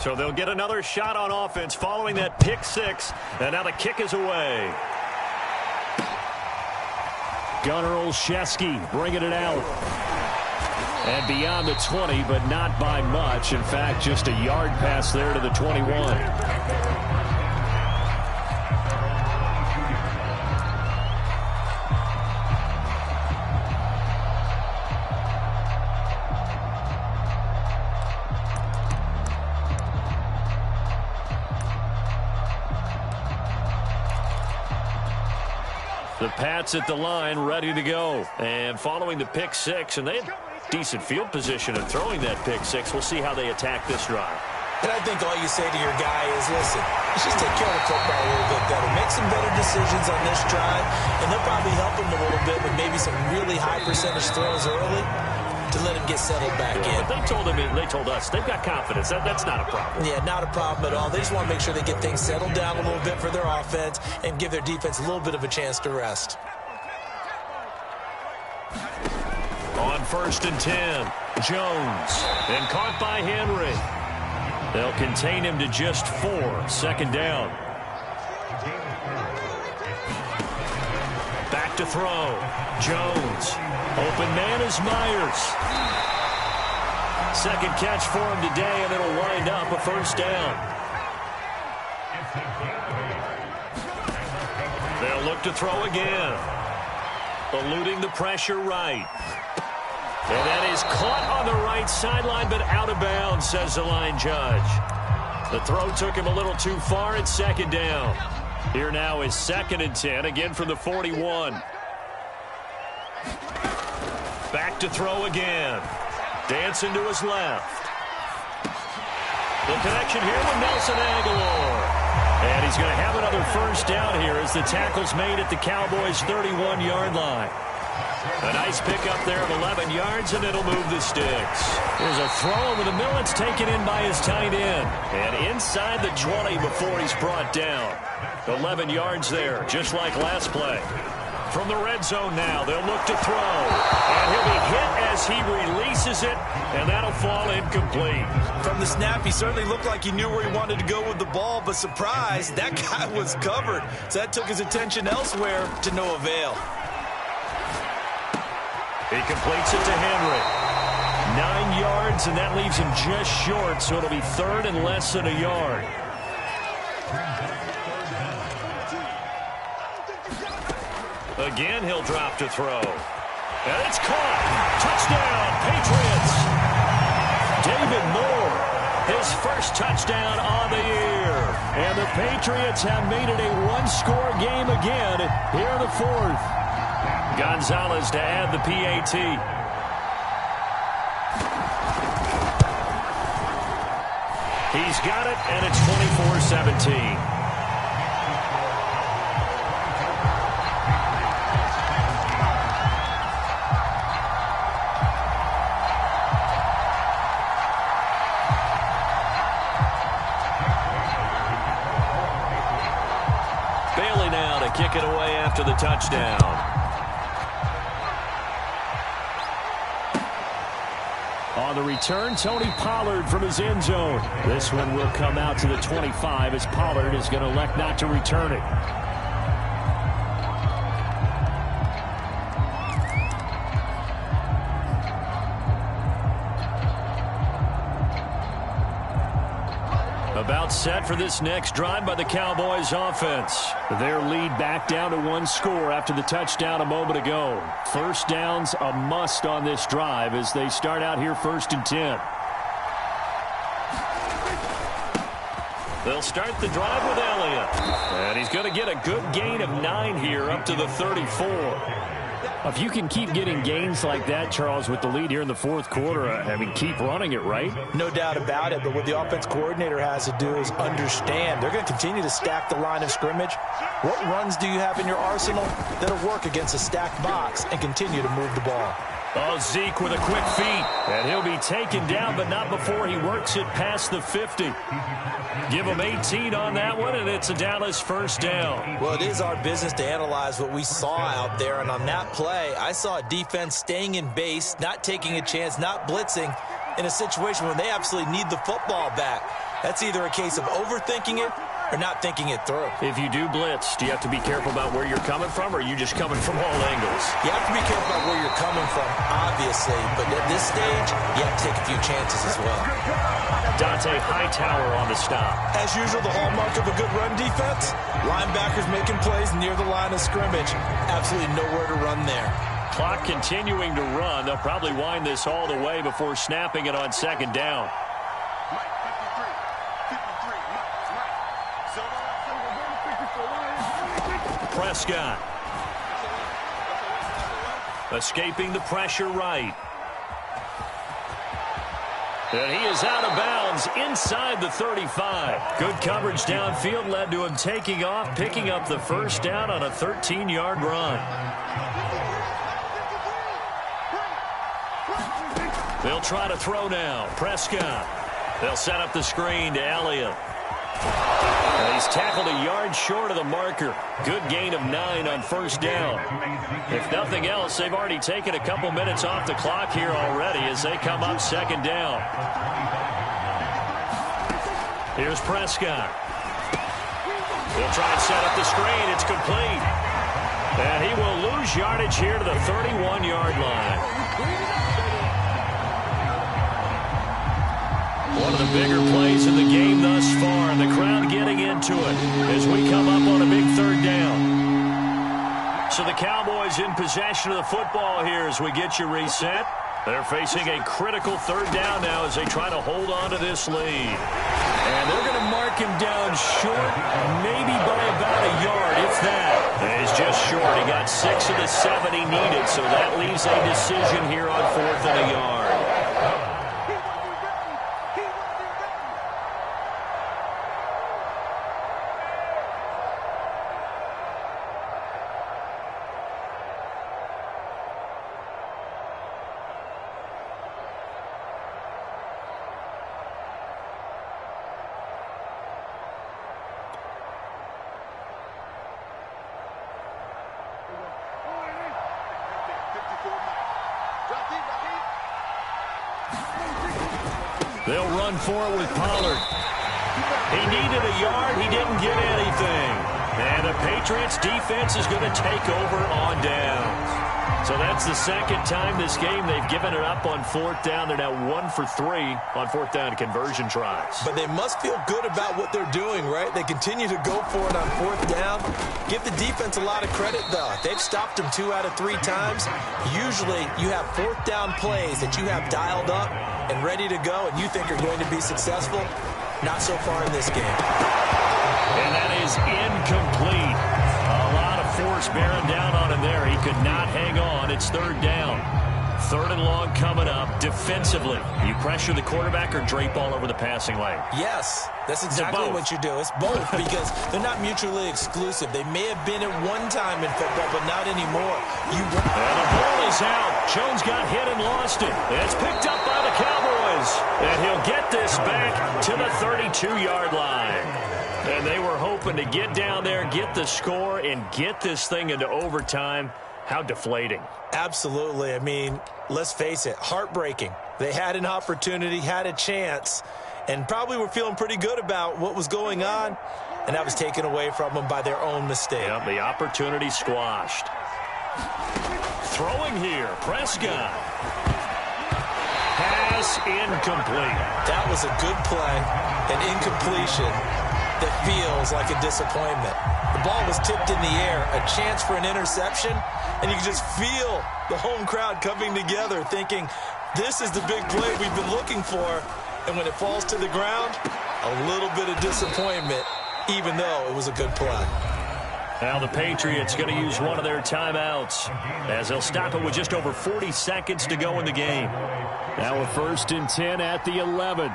So they'll get another shot on offense following that pick six. And now the kick is away. Gunnar Olszewski bringing it out. And beyond the 20, but not by much. In fact, just a yard pass there to the 21. The Pats at the line, ready to go. And following the pick six, and they had decent field position in throwing that pick six. We'll see how they attack this drive. And I think all you say to your guy is, listen, let's just take care of the football a little bit better. Make some better decisions on this drive, and they'll probably help him a little bit with maybe some really high percentage throws early to let him get settled back in. But they told us they've got confidence. That's not a problem. Yeah, not a problem at all. They just want to make sure they get things settled down a little bit for their offense and give their defense a little bit of a chance to rest. On 1st and 10, Jones. And caught by Henry. They'll contain him to just 4. 2nd down. Back to throw. Jones. Open man is Myers. Second catch for him today, and it'll wind up a 1st down. They'll look to throw again. Eluding the pressure right. And that is caught on the right sideline, but out of bounds, says the line judge. The throw took him a little too far. It's 2nd down. Here now is 2nd and 10, again from the 41. Back to throw again. Dancing to his left. The connection here with Nelson Aguilar. And he's going to have another 1st down here as the tackle's made at the Cowboys' 31-yard line. A nice pickup there of 11 yards, and it'll move the sticks. There's a throw over the middle. It's taken in by his tight end. And inside the 20 before he's brought down. 11 yards there, just like last play. From the red zone now, they'll look to throw. And he'll be hit as he releases it, and that'll fall incomplete. From the snap, he certainly looked like he knew where he wanted to go with the ball, but surprise, that guy was covered. So that took his attention elsewhere to no avail. He completes it to Henry. 9 yards, and that leaves him just short, so it'll be 3rd and less than a yard. Again, he'll drop to throw. And it's caught. Touchdown, Patriots. David Moore, his 1st touchdown on the year. And the Patriots have made it a one-score game again here in the 4th. Gonzalez to add the PAT. He's got it, and it's 24-17. Bailey now to kick it away after the touchdown. On the return, Tony Pollard from his end zone. This one will come out to the 25 as Pollard is going to elect not to return it. About set for this next drive by the Cowboys offense. Their lead back down to 1 score after the touchdown a moment ago. 1st down's a must on this drive as they start out here 1st and 10. They'll start the drive with Elliott. And he's going to get a good gain of 9 here up to the 34. If you can keep getting gains like that, Charles, with the lead here in the 4th quarter, I mean, keep running it, right? No doubt about it, but what the offense coordinator has to do is understand. They're going to continue to stack the line of scrimmage. What runs do you have in your arsenal that'll work against a stacked box and continue to move the ball? Oh, Zeke with a quick feet. And he'll be taken down, but not before he works it past the 50. Give him 18 on that one, and it's a Dallas 1st down. Well, it is our business to analyze what we saw out there, and on that play, I saw a defense staying in base, not taking a chance, not blitzing in a situation where they absolutely need the football back. That's either a case of overthinking it or not thinking it through. If you do blitz, do you have to be careful about where you're coming from, or are you just coming from all angles? You have to be careful about where you're coming from, obviously, but at this stage, you have to take a few chances as well. Dante Hightower on the stop. As usual, the hallmark of a good run defense, linebackers making plays near the line of scrimmage. Absolutely nowhere to run there. Clock continuing to run. They'll probably wind this all the way before snapping it on second down. Prescott. Escaping the pressure right. And he is out of bounds inside the 35. Good coverage downfield led to him taking off, picking up the first down on a 13-yard run. They'll try to throw now. Prescott. They'll set up the screen to Elliott. And he's tackled a yard short of the marker. Good gain of 9 on first down. If nothing else, they've already taken a couple minutes off the clock here already as they come up second down. Here's Prescott. He'll try and set up the screen. It's complete. And he will lose yardage here to the 31-yard line. One of the bigger plays in the game thus far, and the crowd getting into it as we come up on a big third down. So the Cowboys in possession of the football here as we get you reset. They're facing a critical third down now as they try to hold on to this lead. And they're going to mark him down short, maybe by about a yard, if that. And he's just short. He got 6 of the 7 he needed, so that leaves a decision here on 4th and a yard. They'll run for it with Pollard. He needed a yard. He didn't get anything. And the Patriots defense is going to take over on downs. So that's the second time this game they've given it up on 4th down. They're now 1 for 3 on 4th down conversion tries. But they must feel good about what they're doing, right? They continue to go for it on 4th down. Give the defense a lot of credit, though. They've stopped them 2 out of 3 times. Usually you have 4th down plays that you have dialed up and ready to go and you think are going to be successful. Not so far in this game. And that is incomplete. A lot of force bearing down on him there. He could not hang on. It's 3rd down. 3rd and long coming up. Defensively, you pressure the quarterback or drape all over the passing lane? Yes, that's exactly what you do. It's both because they're not mutually exclusive. They may have been at one time in football, but not anymore. And the ball is out. Jones got hit and lost it. It's picked up by the Cowboys. And he'll get this back to the 32-yard line. And they were hoping to get down there, get the score, and get this thing into overtime. How deflating. Absolutely. I mean, let's face it, heartbreaking. They had an opportunity, had a chance, and probably were feeling pretty good about what was going on, and that was taken away from them by their own mistake. Yep, the opportunity squashed. Throwing here, Prescott. Pass incomplete. That was a good play, an incompletion that feels like a disappointment. The ball was tipped in the air, a chance for an interception, and you can just feel the home crowd coming together thinking, this is the big play we've been looking for. And when it falls to the ground, a little bit of disappointment, even though it was a good play. Now the Patriots going to use one of their timeouts as they'll stop it with just over 40 seconds to go in the game. Now a 1st and 10 at the 11.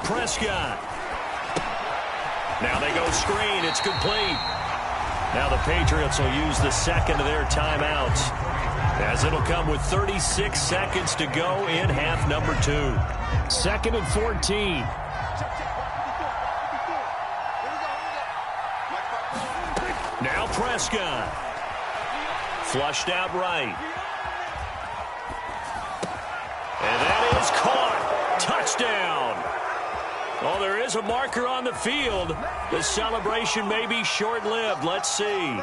Prescott. Now they go screen. It's complete. Now the Patriots will use the second of their timeouts as it'll come with 36 seconds to go in half number 2. 2nd and 14. Now Prescott. Flushed out right. And that is caught. Touchdown. Oh, there is a marker on the field. The celebration may be short-lived. Let's see.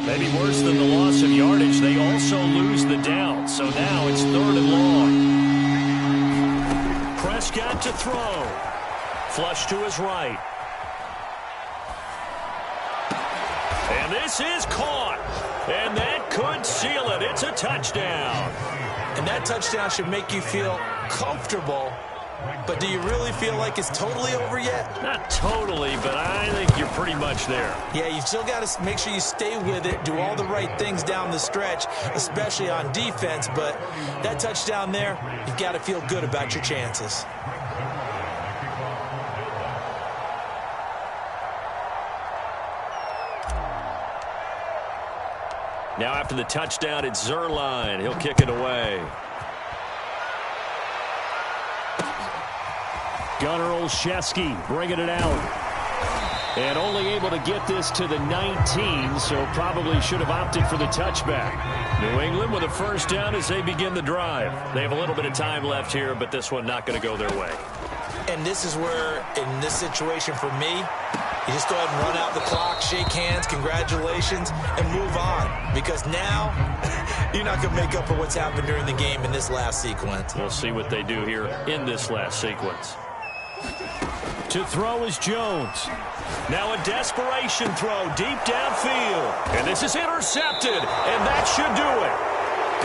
Maybe worse than the loss of yardage, they also lose the down. So now it's 3rd and long. Prescott to throw. Flush to his right. And this is caught. And that could seal it. It's a touchdown. And that touchdown should make you feel comfortable. But do you really feel like it's totally over yet? Not totally, but I think you're pretty much there. Yeah, you've still got to make sure you stay with it, do all the right things down the stretch, especially on defense. But that touchdown there, you've got to feel good about your chances. Now after the touchdown, it's Zuerlein. He'll kick it away. Gunnar Olszewski bringing it out. And only able to get this to the 19, so probably should have opted for the touchback. New England with a first down as they begin the drive. They have a little bit of time left here, but this one not going to go their way. And this is where, in this situation for me, you just go ahead and run out the clock, shake hands, congratulations, and move on. Because now, you're not going to make up for what's happened during the game in this last sequence. We'll see what they do here in this last sequence. To throw is Jones. Now a desperation throw deep downfield. And this is intercepted, and that should do it.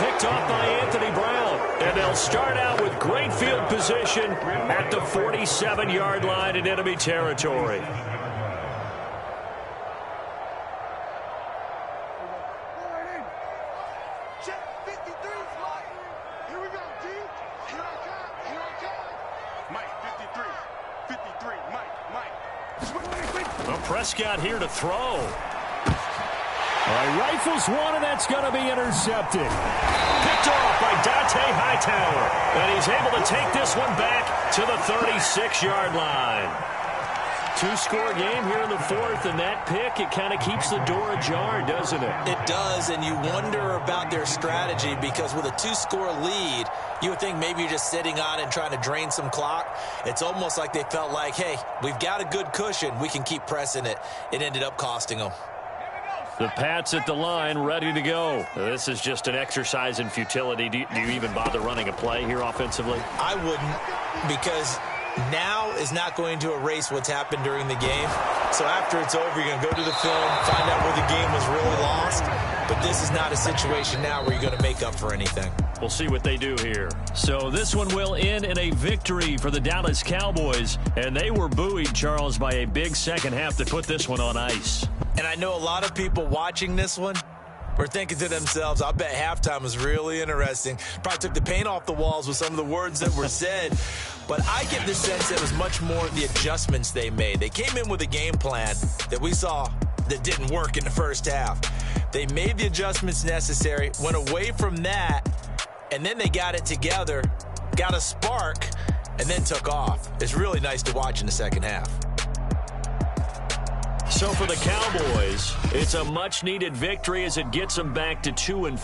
Picked off by Anthony Brown. And they'll start out with great field position at the 47-yard line in enemy territory. Prescott here to throw. All right, rifles one, and that's going to be intercepted. Picked off by Dante Hightower. And he's able to take this one back to the 36-yard line. Two-score game here in the fourth, and that pick, it kind of keeps the door ajar, doesn't it? It does, and you wonder about their strategy because with a two-score lead, you would think maybe you're just sitting on it and trying to drain some clock. It's almost like they felt like, hey, we've got a good cushion. We can keep pressing it. It ended up costing them. The Pats at the line, ready to go. This is just an exercise in futility. Do you even bother running a play here offensively? I wouldn't, because now is not going to erase what's happened during the game. So after it's over, you're going to go to the film, find out where the game was really lost. But this is not a situation now where you're going to make up for anything. We'll see what they do here. So this one will end in a victory for the Dallas Cowboys. And they were buoyed, Charles, by a big second half that put this one on ice. And I know a lot of people watching this one were thinking to themselves, I bet halftime was really interesting. Probably took the paint off the walls with some of the words that were said. But I get the sense that it was much more the adjustments they made. They came in with a game plan that we saw that didn't work in the first half. They made the adjustments necessary, went away from that, and then they got it together, got a spark, and then took off. It's really nice to watch in the second half. So for the Cowboys, it's a much-needed victory as it gets them back to 2-4.